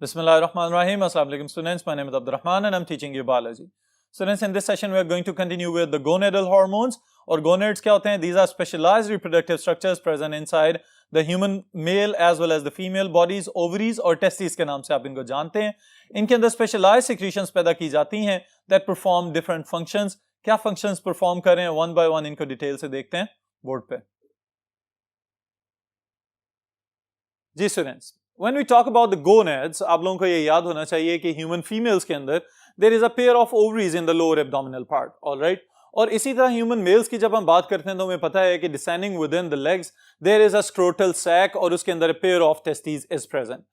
Bismillahirrahmanirrahim. Assalamu alaikum students. My name is Abdurrahman and I'm teaching you biology. Students, in this session we are going to continue with the gonadal hormones. और gonads क्या होते हैं? These are specialized reproductive structures present inside the human male as well as the female bodies, ovaries और testes के नाम से आप इनको जानते हैं. इनके अंदर specialized secretions पैदा की जाती हैं that perform different functions. क्या functions perform कर रहे हैं? One by one इनको डिटेल से देखते हैं बोर्ड पे. जी students, when we talk about the gonads, आप लोगों को ये याद होना चाहिए कि human females के अंदर there is a pair of ovaries in the lower abdominal part, all right? और इसी तरह human males की जब हम बात करते हैं तो हमें पता है कि descending within the legs there is a scrotal sac और उसके अंदर a pair of testes is present.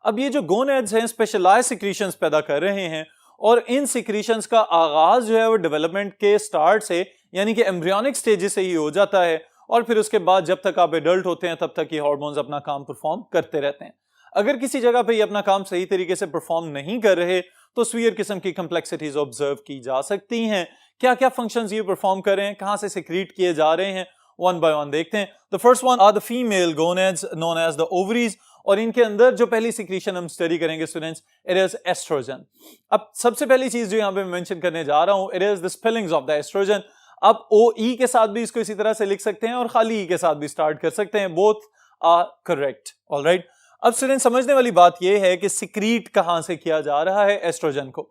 अब ये जो gonads हैं specialized secretions पैदा कर रहे हैं और इन secretions का आगाज जो है वो development के start से यानी कि embryonic stages से ही हो जाता है और फिर उसके बाद जब तक आप एडल्ट होते हैं तब तक ये हार्मोन्स अपना काम परफॉर्म करते रहते हैं. अगर किसी जगह पे ये अपना काम सही तरीके से परफॉर्म नहीं कर रहे तो सीवियर किस्म की कॉम्प्लेक्सिटीज ऑब्जर्व की जा सकती हैं. क्या क्या फंक्शंस ये परफॉर्म कर रहे हैं, कहां से सिक्रीट किए जा रहे हैं, वन बाय वन देखते हैं. The first one are the female gonads known as the ovaries और इनके अंदर जो पहली सिक्रीशन हम स्टडी करेंगे स्टूडेंट्स, इट इज एस्ट्रोजन. अब सबसे पहली चीज जो यहाँ पे मैं मेंशन करने जा रहा हूं, it is the spellings of the oestrogen. अब ओ ई के साथ भी इसको इसी तरह से लिख सकते हैं और खाली ई के साथ भी स्टार्ट कर सकते हैं. Both are correct. ऑलराइट, अब स्टूडेंट समझने वाली बात यह है कि सिक्रीट कहां से किया जा रहा है एस्ट्रोजन को.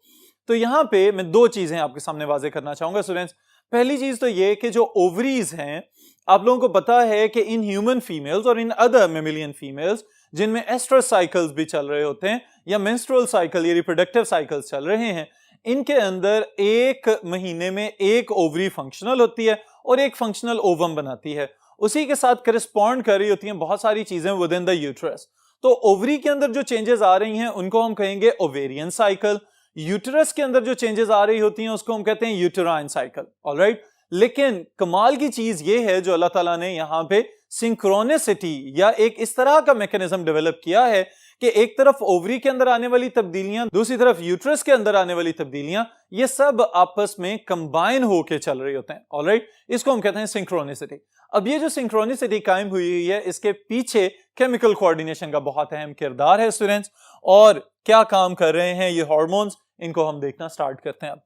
तो यहां पे मैं दो चीजें आपके सामने वाजे करना चाहूंगा स्टूडेंट्स. पहली चीज तो ये कि जो ओवरीज हैं, आप लोगों को पता है कि इन ह्यूमन फीमेल्स और इन अदर मेमिलियन फीमेल्स जिनमें एस्ट्रस साइकिल्स भी चल रहे होते हैं या मेंस्ट्रुअल साइकिल या रिप्रोडक्टिव साइकिल्स चल रहे हैं, इनके अंदर एक महीने में एक ओवरी फंक्शनल होती है और एक फंक्शनल ओवम बनाती है. उसी के साथ करस्पॉन्ड कर रही होती हैं बहुत सारी चीजें विद इन द यूट्रस. तो ओवरी के अंदर जो चेंजेस आ रही हैं उनको हम कहेंगे ओवेरियन साइकिल. यूट्रस के अंदर जो चेंजेस आ रही होती हैं उसको हम कहते हैं यूटेराइन साइकिल. ऑलराइट, लेकिन कमाल की चीज ये है जो अल्लाह ताला ने यहां पे सिंक्रोनिसिटी या एक इस तरह का मैकेनिज्म डेवलप किया है कि एक तरफ ओवरी के अंदर आने वाली तब्दीलियां, दूसरी तरफ यूट्रस के अंदर आने वाली तब्दीलियां, ये सब आपस में कंबाइन होके चल रही होते हैं. ऑलराइट, इसको हम कहते हैं सिंक्रोनिसिटी. अब ये जो सिंक्रोनिसिटी कायम हुई है इसके पीछे केमिकल कोऑर्डिनेशन का बहुत अहम किरदार है स्टूडेंट्स. और क्या काम कर रहे हैं ये हार्मोन्स, इनको हम देखना स्टार्ट करते हैं. अब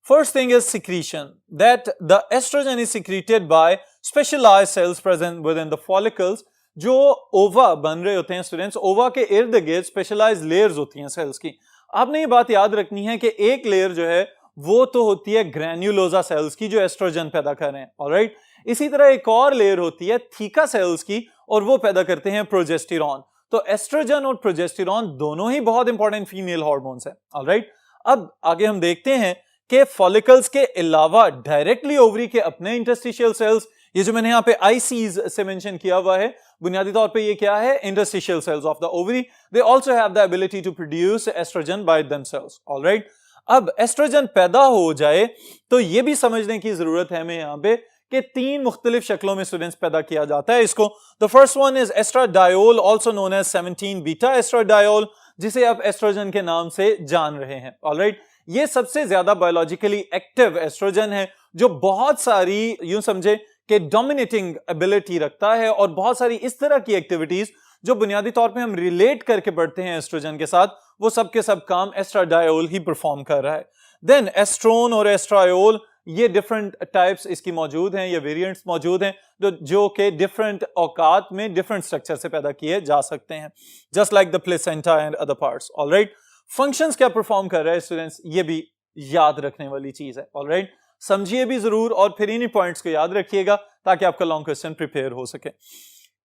first thing is secretion, that the estrogen is secreted by specialized cells present within the follicles. जो ओवा बन रहे होते हैं स्टूडेंट्स, ओवा के इर्द गिर्द स्पेशलाइज्ड लेयर्स होती हैं सेल्स की. आपने ये बात याद रखनी है कि एक लेयर जो है वो तो होती है ग्रैन्युलोजा सेल्स की जो एस्ट्रोजन पैदा कर रहे हैं. ऑलराइट, इसी तरह एक और लेयर होती है थीका सेल्स की और वो पैदा करते हैं प्रोजेस्टेरॉन. तो एस्ट्रोजन और प्रोजेस्टेरॉन दोनों ही बहुत इंपॉर्टेंट फीमेल हार्मोन्स हैं. ऑलराइट, अब आगे हम देखते हैं कि फॉलिकल्स के अलावा डायरेक्टली ओवरी के अपने इंटरस्टिशियल सेल्स, ये जो मैंने यहाँ पे आईसीज से मेंशन किया हुआ है, बुनियादी तौर पे ये क्या है, interstitial cells of the ovary. They also have the ability to produce estrogen by themselves. Alright, अब एस्ट्रोजन पैदा हो जाए तो ये भी समझने की जरूरत है हमें यहाँ पे कि तीन मुख्तलिफ शक्लों में स्टूडेंट्स पैदा किया जाता है इसको. The first one is estradiol, also known as 17 beta estradiol, जिसे आप एस्ट्रोजन के नाम से जान रहे हैं. ऑलराइट, ये सबसे ज्यादा बायोलॉजिकली एक्टिव एस्ट्रोजन है जो बहुत सारी यूं समझे कि डोमिनेटिंग एबिलिटी रखता है और बहुत सारी इस तरह की एक्टिविटीज जो बुनियादी तौर पे हम रिलेट करके पढ़ते हैं एस्ट्रोजन के साथ, वो सब के सब काम एस्ट्राडायोल ही परफॉर्म कर रहा है. देन एस्ट्रोन और एस्ट्रायोल, ये डिफरेंट टाइप्स इसकी मौजूद हैं, ये वेरिएंट्स मौजूद हैं जो कि डिफरेंट औकात में डिफरेंट स्ट्रक्चर से पैदा किए जा सकते हैं, just like the placenta and other parts. Alright, functions क्या परफॉर्म कर रहा है स्टूडेंट्स, ये भी याद रखने वाली चीज है. ऑलराइट, समझिए भी जरूर और फिर इन्हीं पॉइंट्स को याद रखिएगा ताकि आपका लॉन्ग क्वेश्चन प्रिपेयर हो सके.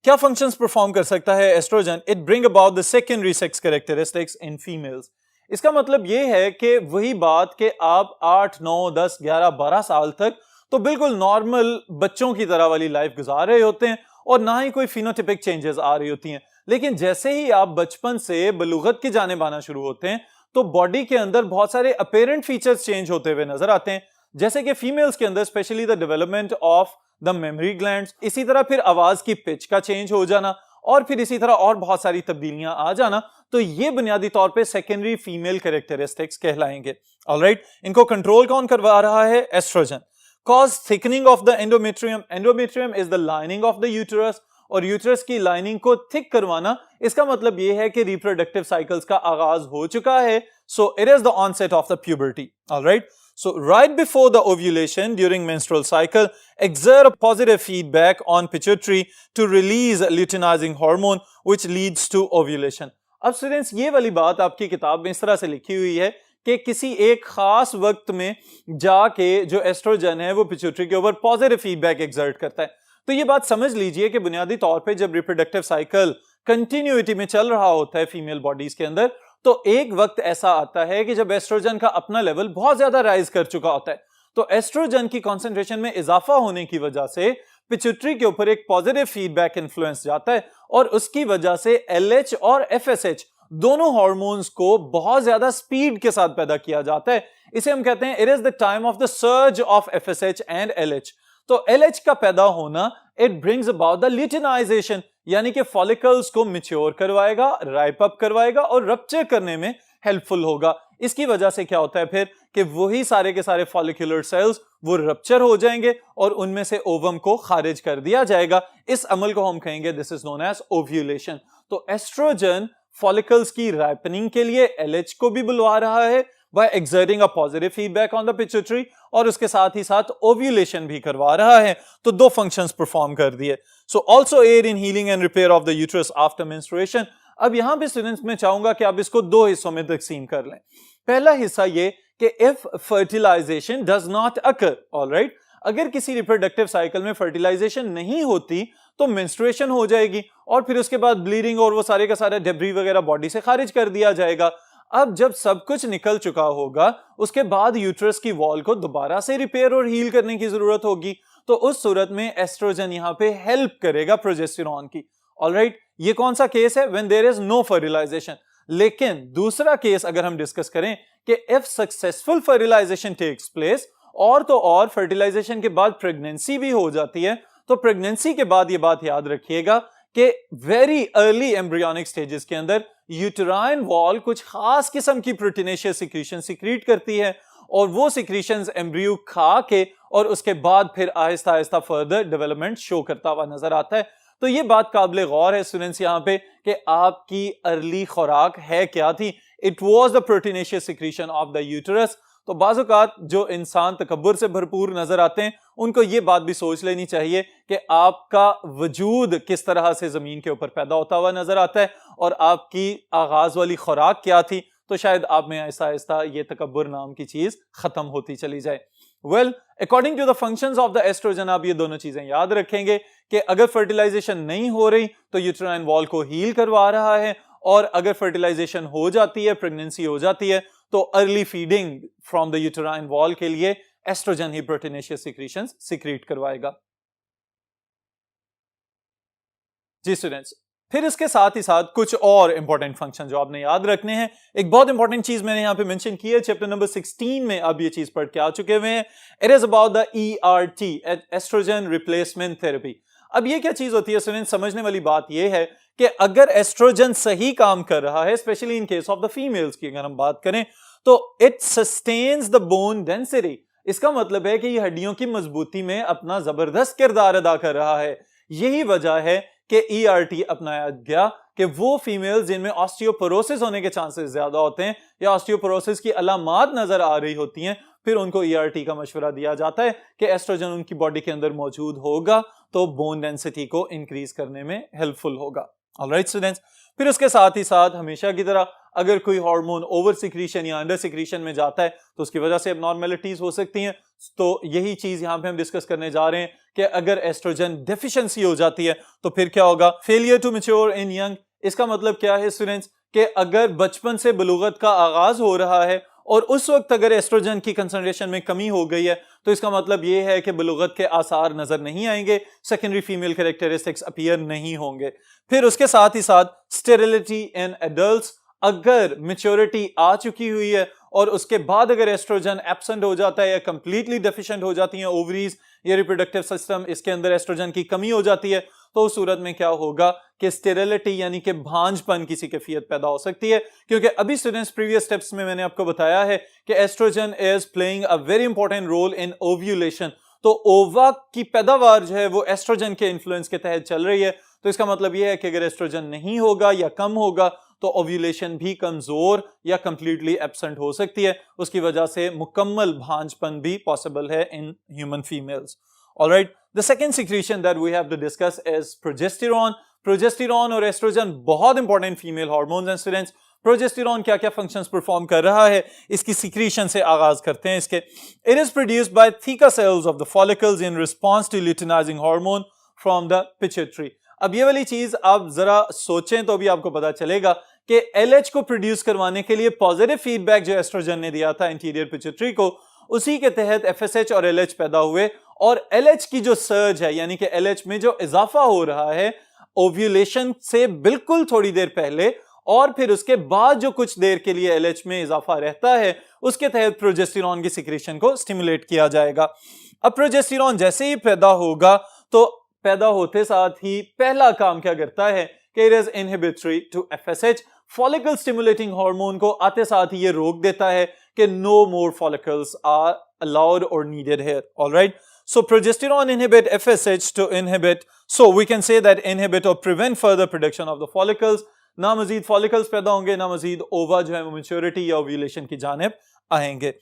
क्या फंक्शंस परफॉर्म कर सकता है estrogen? It bring about the secondary sex characteristics in females. इसका मतलब ये है कि वही बात कि आप 8, 9, 10, 11, 12 साल तक तो बिल्कुल नॉर्मल बच्चों की तरह वाली लाइफ गुजार रहे होते हैं और ना ही कोई फिनोटिपिक चेंजेस आ रही होती हैं. लेकिन जैसे ही आप बचपन से बलूगत की जानिब आना शुरू होते हैं तो बॉडी के अंदर बहुत सारे अपेरेंट फीचर्स चेंज होते हुए नजर आते हैं, जैसे कि फीमेल्स के अंदर specially the development of the mammary glands, इसी तरह फिर आवाज की पिच का चेंज हो जाना और फिर इसी तरह और बहुत सारी तब्दीलियां आ जाना. तो ये बुनियादी तौर पे सेकेंडरी फीमेल कैरेक्टरिस्टिक्स कहलाएंगे. ऑलराइट, इनको कंट्रोल कौन करवा रहा है? Estrogen. Cause thickening of the endometrium. Endometrium is the lining of the uterus और यूट्रस की लाइनिंग को थिक करवाना, इसका मतलब यह है कि रिप्रोडक्टिव साइकिल्स का आगाज हो चुका है. So it is the onset of the puberty. Alright, so right before the ovulation during menstrual cycle, exert a positive feedback on pituitary to release luteinizing hormone which leads to ovulation. अब students ये वाली बात आपकी किताब में इस तरह से लिखी हुई है कि किसी एक खास वक्त में जाके जो एस्ट्रोजन है वो पिट्यूटरी के ऊपर पॉजिटिव फीडबैक एक्सर्ट करता है. तो ये बात समझ लीजिए कि बुनियादी तौर पे जब रिप्रोडक्टिव साइकिल कंटिन्यूटी में चल रहा होता है फीमेल बॉडीज के अंदर, तो एक वक्त ऐसा आता है कि जब एस्ट्रोजन का अपना लेवल बहुत ज्यादा राइज कर चुका होता है, तो एस्ट्रोजन की कॉन्सेंट्रेशन में इजाफा होने की वजह से पिट्यूटरी के ऊपर एक पॉजिटिव फीडबैक इन्फ्लुएंस जाता है और उसकी वजह से एलएच और एफएसएच दोनों हार्मोन्स को बहुत ज्यादा स्पीड के साथ पैदा किया जाता है. इसे हम कहते हैं it is the time of the surge of FSH and LH. तो एलएच का पैदा होना it brings about the luteinisation, यानी कि फॉलिकल्स को मैच्योर करवाएगा, राइप अप करवाएगा और रप्चर करने में हेल्पफुल होगा. इसकी वजह से क्या होता है फिर कि वही सारे के सारे फॉलिकुलर सेल्स वो रप्चर हो जाएंगे और उनमें से ओवम को खारिज कर दिया जाएगा. इस अमल को हम कहेंगे this is known as ovulation. तो एस्ट्रोजन फॉलिकल्स की राइपनिंग के लिए एलएच को भी बुलवा रहा है by exerting a positive feedback on the pituitary और उसके साथ ही साथ ओव्यूलेशन भी करवा रहा है. तो दो फंक्शंस परफॉर्म कर दिए. So also aid in healing and repair of the uterus after menstruation. अब यहां पे स्टूडेंट्स में चाहूंगा कि आप इसको दो हिस्सों में तकसीम कर लें. पहला हिस्सा ये कि if fertilization does not occur, alright, अगर किसी रिप्रोडक्टिव साइकिल में फर्टिलाइजेशन नहीं होती तो मेंस्ट्रुएशन हो जाएगी और फिर उसके बाद ब्लीडिंग और वो सारे का सारा डेब्री वगैरह बॉडी से खारिज कर दिया जाएगा. अब जब सब कुछ निकल चुका होगा उसके बाद यूट्रस की वॉल को दोबारा से रिपेयर और हील करने की जरूरत होगी. तो उस सूरत में एस्ट्रोजन यहां पे हेल्प करेगा प्रोजेस्टेरॉन की. ऑलराइट, ये कौन सा केस है? When there is no fertilization. लेकिन दूसरा केस अगर हम डिस्कस करें कि if successful fertilization takes place और तो और फर्टिलाइजेशन के बाद प्रेगनेंसी भी हो जाती है, तो प्रेगनेंसी के बाद ये बात याद रखिएगा कि वेरी अर्ली एम्ब्रियोनिक स्टेजेस के अंदर यूटेराइन वॉल कुछ खास किस्म की प्रोटीनेशियस सिक्रीशन सिक्रीट करती है और वो सिक्रीशंस एम्ब्रियो खा के और उसके बाद फिर Aahista Aahista further development show करता हुआ नजर आता है. तो ये बात काबिल गौर है स्टूडेंट्स यहाँ पे कि आपकी अर्ली खुराक है क्या थी. It was the proteinaceous secretion of the uterus. तो बाज़-औक़ात जो इंसान तकब्बुर से भरपूर नजर आते हैं उनको ये बात भी सोच लेनी चाहिए कि आपका वजूद किस तरह से जमीन के ऊपर पैदा होता हुआ नजर आता है और आपकी आगाज वाली खुराक क्या थी. तो शायद आप में आहिस्ता आहिस्ता ये तकब्बुर नाम की चीज खत्म होती चली जाए. Well, according to the functions of the estrogen आप ये दोनों चीजें याद रखेंगे कि अगर फर्टिलाइजेशन नहीं हो रही तो यूटेराइन वॉल को हील करवा रहा है और अगर फर्टिलाइजेशन हो जाती है, प्रेगनेंसी हो जाती है, तो early feeding from the uterine wall के लिए एस्ट्रोजन ही प्रोटीनेशियस सिक्रीशंस सिक्रीट करवाएगा. जी स्टूडेंट्स, फिर इसके साथ ही साथ कुछ और इंपॉर्टेंट फंक्शन जो आपने याद रखने हैं. एक बहुत इंपॉर्टेंट चीज मैंने यहां पे मेंशन की है, चैप्टर नंबर 16 में अब ये चीज पढ़ के आ चुके हुए हैं. It is about the ERT, estrogen replacement therapy. अब ये क्या चीज होती है स्टूडेंट? समझने वाली बात ये है कि अगर एस्ट्रोजन सही काम कर रहा है, specially in case of the females की अगर हम बात करें, तो it sustains the bone density. इसका मतलब है कि ये हड्डियों की मजबूती में अपना जबरदस्त किरदार अदा कर रहा है. यही वजह है कि ERT अपनाया गया कि वो फीमेल्स जिनमें ऑस्टियोपोरोसिस होने के चांसेस ज्यादा होते हैं या ऑस्टियोपोरोसिस की अलामात नजर आ रही होती हैं, फिर उनको ERT का मशवरा दिया जाता है कि एस्ट्रोजन उनकी बॉडी के अंदर मौजूद होगा तो बोन डेंसिटी को इंक्रीज करने में हेल्पफुल होगा. ऑलराइट स्टूडेंट्स, फिर उसके साथ ही साथ हमेशा की तरह अगर कोई हार्मोन ओवर सिक्रीशन या अंडर सिक्रीशन में जाता है तो उसकी वजह से एबनॉर्मेलिटीज हो सकती हैं. तो यही चीज यहां पे हम डिस्कस करने जा रहे हैं कि अगर एस्ट्रोजन डेफिशिएंसी हो जाती है तो फिर क्या होगा? Failure to mature in young. इसका मतलब क्या है स्टूडेंट्स कि अगर बचपन से बलूगत का आगाज हो रहा है और उस वक्त अगर एस्ट्रोजन की कंसंट्रेशन में कमी हो गई है तो इसका मतलब यह है कि बलूगत के आसार नजर नहीं आएंगे, सेकेंडरी फीमेल कैरेक्टरिस्टिक्स अपीयर नहीं होंगे. फिर उसके साथ ही साथ स्टेरिलिटी इन एडल्ट्स. अगर मैच्योरिटी आ चुकी हुई है और उसके बाद अगर एस्ट्रोजन एब्सेंट हो जाता है या कंप्लीटली डेफिशिएंट हो जाती है ओवरीज या रिप्रोडक्टिव सिस्टम, इसके अंदर एस्ट्रोजन की कमी हो जाती है, तो उस सूरत में क्या होगा कि स्टेरिलिटी यानी कि भांजपन की कैफियत पैदा हो सकती है. क्योंकि अभी स्टूडेंट्स प्रीवियस स्टेप्स में मैंने आपको बताया है कि estrogen is playing a very important role in ovulation. तो ओवा की पैदावार जो है वो एस्ट्रोजन के इन्फ्लुएंस के तहत चल रही है. तो इसका मतलब यह है कि अगर एस्ट्रोजन नहीं होगा या कम होगा तो ओव्यूलेशन भी कमजोर या कंप्लीटली एब्सेंट हो सकती है, उसकी वजह से मुकम्मल भांजपन भी पॉसिबल है in human females. Alright, the second secretion that we have to discuss is progesterone. Progesterone और एस्ट्रोजन बहुत इंपॉर्टेंट फीमेल हार्मोन्स हैं स्टूडेंट्स। प्रोजेस्टेरॉन क्या क्या फंक्शंस परफॉर्म कर रहा है, इसकी सिक्रीशन से आगाज करते हैं इसके। It is produced by theca cells of the follicles in response to luteinizing hormone from the pituitary. अब ये वाली चीज आप जरा सोचें तो भी आपको पता चलेगा कि LH को प्रोड्यूस करवाने के लिए पॉजिटिव फीडबैक जो एस्ट्रोजन ने दिया था इंटीरियर पिट्यूटरी को, उसी के तहत FSH और LH पैदा हुए, और LH की जो सर्ज है यानी कि LH में जो इजाफा हो रहा है ओव्यूलेशन से बिल्कुल थोड़ी देर पहले और फिर उसके बाद जो कुछ देर के लिए LH में इजाफा रहता है, उसके तहत प्रोजेस्टेरॉन की सिक्रीशन को स्टिमुलेट किया जाएगा। अब प्रोजेस्टेरॉन जैसे ही पैदा होगा तो पैदा होते साथ ही पहला काम क्या करता है कि it is inhibitory to FSH, follicle stimulating hormone को आते साथ ही ये रोक देता है कि no more follicles are allowed और needed here. Alright, so progesterone inhibit FSH to inhibit, so we can say that inhibit or prevent further production of the follicles। ना मजीद फॉलिकल्स पैदा होंगे, ना मजीद ओवा जो है वो मैच्योरिटी या ओव्यूलेशन की जानिब आएंगे।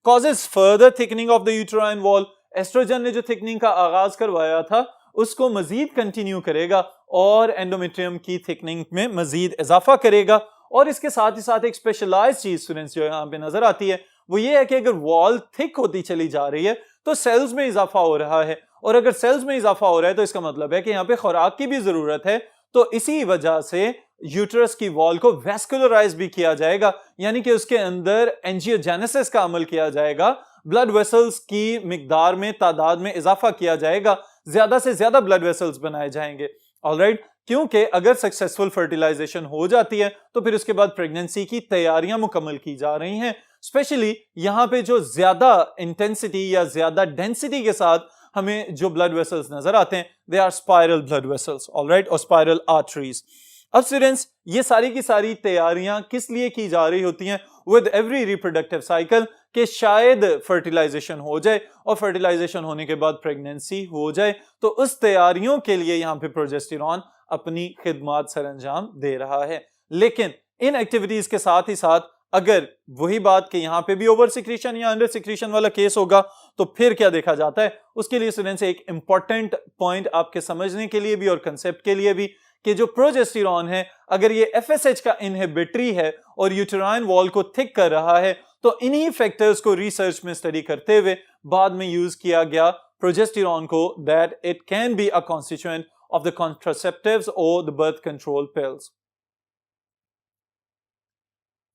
causes further thickening of the uterine wall, estrogen ने जो थिकनिंग का आगाज करवाया था उसको मजीद कंटिन्यू करेगा और एंडोमेट्रियम की थिकनिंग में मजीद इजाफा करेगा। और इसके साथ ही साथ एक स्पेशलाइज्ड चीज स्टूडेंट्स जो यहाँ पे नजर आती है वो ये है कि अगर वॉल थिक होती चली जा रही है तो सेल्स में इजाफा हो रहा है, और अगर सेल्स में इजाफा हो रहा है तो इसका मतलब है कि यहाँ पे खुराक की भी जरूरत है। तो इसी वजह से यूट्रस की वॉल को वैस्कुलराइज भी किया जाएगा, यानी कि उसके अंदर एंजियोजेनेसिस का अमल किया जाएगा, ब्लड वेसल्स की मिकदार में तादाद में इजाफा किया जाएगा, ज्यादा से ज्यादा ब्लड वेसल्स बनाए जाएंगे। ऑलराइट, क्योंकि अगर सक्सेसफुल फर्टिलाइजेशन हो जाती है तो फिर उसके बाद प्रेगनेंसी की तैयारियां मुकम्मल की जा रही हैं। स्पेशली यहां पे जो ज्यादा इंटेंसिटी या ज्यादा डेंसिटी के साथ हमें जो ब्लड वेसल्स नजर आते हैं they are spiral blood vessels, alright, और स्पाइरल आर्टरीज। अब स्टूडेंट्स ये सारी की सारी तैयारियां किस लिए की जा रही होती हैं विद एवरी रिप्रोडक्टिव साइकिल, कि शायद फर्टिलाइजेशन हो जाए और फर्टिलाइजेशन होने के बाद प्रेगनेंसी हो जाए, तो उस तैयारियों के लिए यहां पे प्रोजेस्टेरॉन अपनी खिदमात सरंजाम दे रहा है। लेकिन इन एक्टिविटीज के साथ ही साथ अगर वही बात कि यहां पे भी ओवर सिक्रीशन या अंडर सिक्रीशन वाला केस होगा तो फिर क्या देखा जाता है, उसके लिए स्टूडेंट्स एक इंपॉर्टेंट पॉइंट आपके समझने के लिए भी और कंसेप्ट के लिए भी कि जो प्रोजेस्टेरॉन है अगर ये FSH का इनहिबिटरी है और यूटेराइन वॉल को थिक कर रहा है, तो इन्हीं फैक्टर्स को रिसर्च में स्टडी करते हुए बाद में यूज किया गया प्रोजेस्टेरॉन को, that it can be a constituent of the contraceptives और द बर्थ कंट्रोल पिल्स।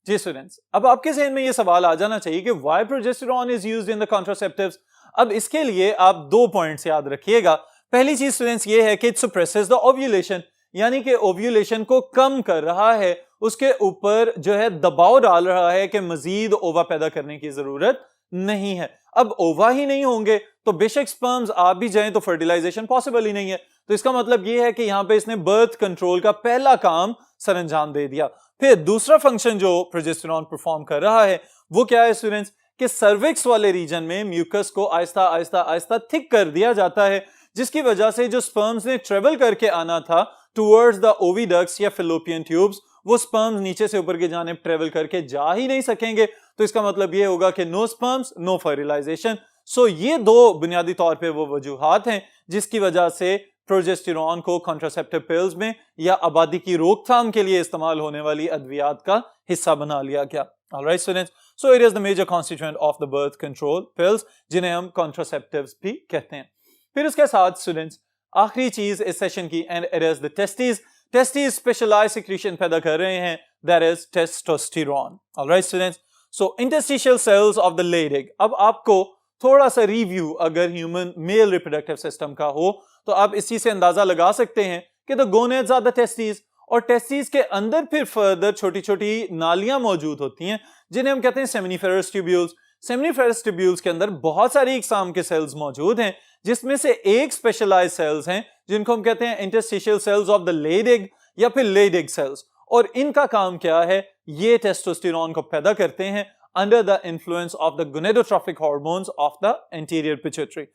जी स्टूडेंट्स, अब आपके ज़हन में ये सवाल आ जाना चाहिए कि why progesterone is used in the contraceptives. अब इसके लिए आप दो पॉइंट्स याद रखिएगा। पहली चीज स्टूडेंट्स ये है कि इट सप्रेसेस द ओव्यूलेशन, यानी कि ओव्यूलेशन को कम कर रहा है, उसके ऊपर जो है दबाव डाल रहा है कि मजीद ओवा पैदा करने की जरूरत नहीं है। अब ओवा ही नहीं होंगे तो बेशक स्पर्म्स आ भी जाएं तो फर्टिलाइजेशन पॉसिबल ही नहीं है। तो इसका मतलब यह है कि यहां पे इसने बर्थ कंट्रोल का पहला काम सरंजाम दे दिया। फिर दूसरा फंक्शन जो प्रोजेस्टेरॉन परफॉर्म कर रहा है वो क्या है स्टूडेंट्स, कि सर्विक्स वाले रीजन में म्यूकस को आहिस्ता आहिस्ता आहिस्ता थिक कर दिया जाता है, जिसकी वजह से जो स्पर्म्स ने ट्रेवल करके आना था टुवर्ड्स द ओविडक्ट्स या फिलोपियन ट्यूब्स, वो स्पर्म्स नीचे से ऊपर की जानिब ट्रेवल करके जा ही नहीं सकेंगे। तो इसका मतलब ये होगा कि नो स्पर्म्स नो फर्टिलाइजेशन। सो ये दो बुनियादी तौर पे वो वजूहात हैं जिसकी वजह से प्रोजेस्टेरॉन को कॉन्ट्रासेप्टिव पिल्स में या आबादी की रोकथाम के लिए इस्तेमाल होने वाली अद्वियात का हिस्सा बना लिया गया। Alright students, so it is the major constituent of the birth control pills, जिन्हें हम कॉन्ट्रासेप्टिव्स भी कहते हैं। फिर उसके साथ स्टूडेंट्स आखिरी चीज इस सेशन की, and it is the testis. Testis specialized secretion पैदा कर रहे हैं, that is testosterone. Alright students, so interstitial cells of the Leydig. अब आपको थोड़ा सा रिव्यू अगर ह्यूमन मेल रिप्रोडक्टिव सिस्टम का हो तो आप इसी से अंदाजा लगा सकते हैं कि the gonads are the testis, और टेस्टिस के अंदर फिर फर्दर छोटी छोटी नालियां मौजूद होती हैं जिन्हें हम कहते हैं सेमिनिफेरस ट्यूब्यूल्स। सेमिनिफेरस ट्यूब्यूल्स के अंदर बहुत सारी इकसाम के सेल्स मौजूद हैं, जिसमें से एक स्पेशलाइज्ड सेल्स हैं जिनको हम कहते हैं interstitial cells of the Leydig या फिर लेड एग सेल्स। और इनका काम क्या है, ये टेस्टोस्टेरोन को पैदा करते हैं under the influence of the gonadotrophic hormones of the anterior pituitary।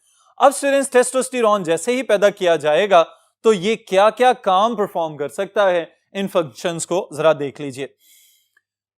अब स्टूडेंट्स टेस्टोस्टेरोन जैसे ही पैदा किया जाएगा तो ये क्या क्या काम परफॉर्म कर सकता है, इन फंक्शंस को जरा देख लीजिए।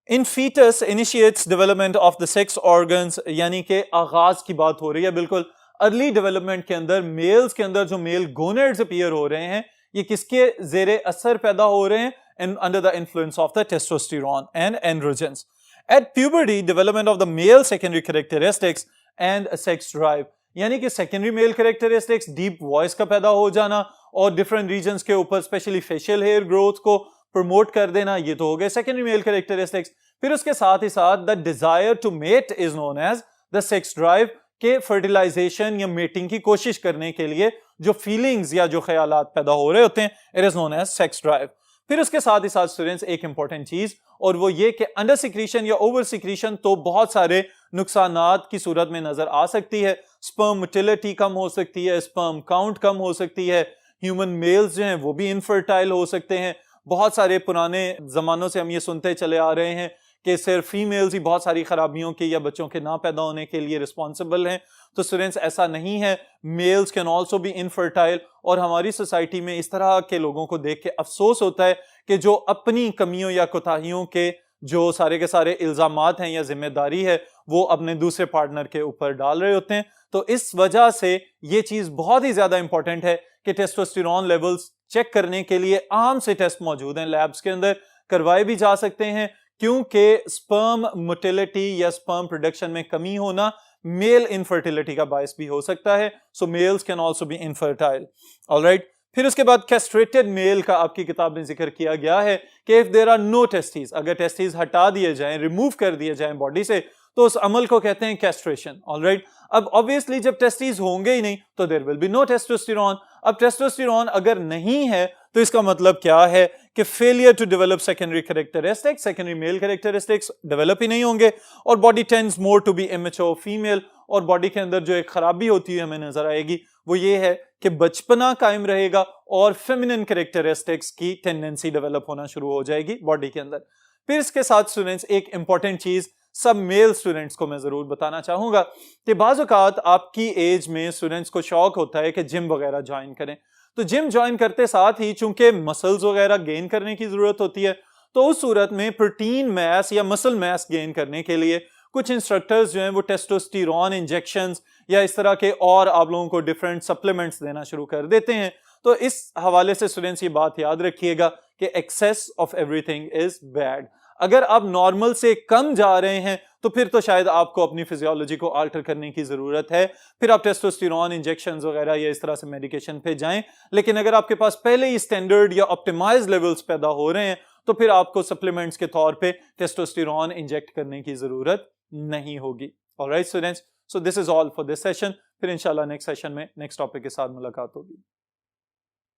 In foetus initiates development of the sex organs, यानी कि आगाज की बात हो रही है बिल्कुल अर्ली डेवलपमेंट के अंदर। मेल्स के अंदर जो मेल गोनेड्स अपीयर हो रहे हैं, ये किसके जेरे असर पैदा हो रहे हैं? Under the influence of the testosterone and androgens. At puberty development of the male secondary characteristics and sex drive, यानी कि secondary male characteristics, deep voice का पैदा हो जाना और डिफरेंट रीजन्स के ऊपर स्पेशली फेशियल हेयर ग्रोथ को प्रमोट कर देना, ये तो हो गए सेकेंडरी मेल कैरेक्टरिस्टिक्स। फिर उसके साथ ही साथ the desire to mate is known as the sex drive, के फर्टिलाइजेशन या मेटिंग की कोशिश करने के लिए जो फीलिंग्स या जो ख्यालात पैदा हो रहे होते हैं, it is known as sex drive. फिर उसके साथ ही साथ स्टूडेंट्स एक इंपॉर्टेंट चीज, और वो ये कि अंडर सिक्रीशन या ओवर सिक्रीशन तो बहुत सारे नुकसानात की सूरत में नजर आ सकती है। स्पर्म मोटिलिटी कम हो सकती है, स्पर्म काउंट कम हो सकती है, ह्यूमन मेल्स जो हैं वो भी इनफर्टाइल हो सकते हैं। बहुत सारे पुराने जमानों से हम ये सुनते चले आ रहे हैं कि सिर्फ फीमेल्स ही बहुत सारी खराबियों के या बच्चों के ना पैदा होने के लिए रिस्पॉन्सिबल हैं। तो स्टूडेंट्स ऐसा नहीं है, mails can also be infertile. और हमारी सोसाइटी में इस तरह के लोगों को देख के अफसोस होता है कि जो अपनी कमियों या कोताहियों के जो सारे के सारे इल्जामात हैं या जिम्मेदारी है वो अपने दूसरे पार्टनर के ऊपर डाल रहे होते हैं। तो इस वजह से ये चीज बहुत ही ज्यादा इंपॉर्टेंट है कि टेस्टोस्टेरोन लेवल्स चेक करने के लिए आम से टेस्ट मौजूद हैं लैब्स के अंदर, करवाए भी जा सकते हैं, क्योंकि स्पर्म मोटिलिटी या स्पर्म प्रोडक्शन में कमी होना मेल इनफर्टिलिटी का बायस भी हो सकता है। So males can also be infertile. Alright, फिर उसके बाद कैस्ट्रेटेड मेल का आपकी किताब में जिक्र किया गया है कि if there are no testis, अगर टेस्टिस हटा दिए जाएं, रिमूव कर दिए जाएं बॉडी से, तो उस अमल को कहते हैं कैस्ट्रेशन। ऑलराइट, अब ऑब्वियसली जब टेस्टिस होंगे ही नहीं तो there will be no testosterone. अब टेस्टोस्टेरोन अगर नहीं है तो इसका मतलब क्या है कि failure to develop secondary characteristics, secondary male characteristics develop ही नहीं होंगे और body tends more to be immature female. और बॉडी के अंदर जो एक खराबी होती है हमें नजर आएगी वो ये है कि बचपना कायम रहेगा और फेमिनिन कैरेक्टरिस्टिक्स की टेंडेंसी डेवलप होना शुरू हो जाएगी बॉडी के अंदर। फिर इसके साथ स्टूडेंट्स एक इंपॉर्टेंट चीज सब मेल स्टूडेंट्स को मैं जरूर बताना चाहूंगा कि बाज़ औक़ात आपकी एज में स्टूडेंट्स को शौक होता है कि जिम वगैरह ज्वाइन करें। तो जिम ज्वाइन करते साथ ही चूंकि मसल्स वगैरह गेन करने की जरूरत होती है, तो उस सूरत में प्रोटीन मास या मसल मास गेन करने के लिए कुछ इंस्ट्रक्टर्स जो हैं वो टेस्टोस्टेरोन इंजेक्शंस या इस तरह के और आप लोगों को डिफरेंट सप्लीमेंट्स देना शुरू कर देते हैं। तो इस हवाले से स्टूडेंट्स ये बात याद रखिएगा कि excess of everything is bad. अगर आप नॉर्मल से कम जा रहे हैं तो फिर तो शायद आपको अपनी फिजियोलॉजी को अल्टर करने की जरूरत है, फिर आप टेस्टोस्टेरोन इंजेक्शंस वगैरह या इस तरह से मेडिकेशन पे जाएं। लेकिन अगर आपके पास पहले ही स्टैंडर्ड या ऑप्टिमाइज्ड लेवल्स पैदा हो रहे हैं तो फिर आपको सप्लीमेंट्स के तौर पे टेस्टोस्टेरोन इंजेक्ट करने की जरूरत नहीं होगी। Alright students, so this is all for this session. फिर इंशाल्लाह नेक्स्ट सेशन में नेक्स्ट टॉपिक के साथ मुलाकात होगी।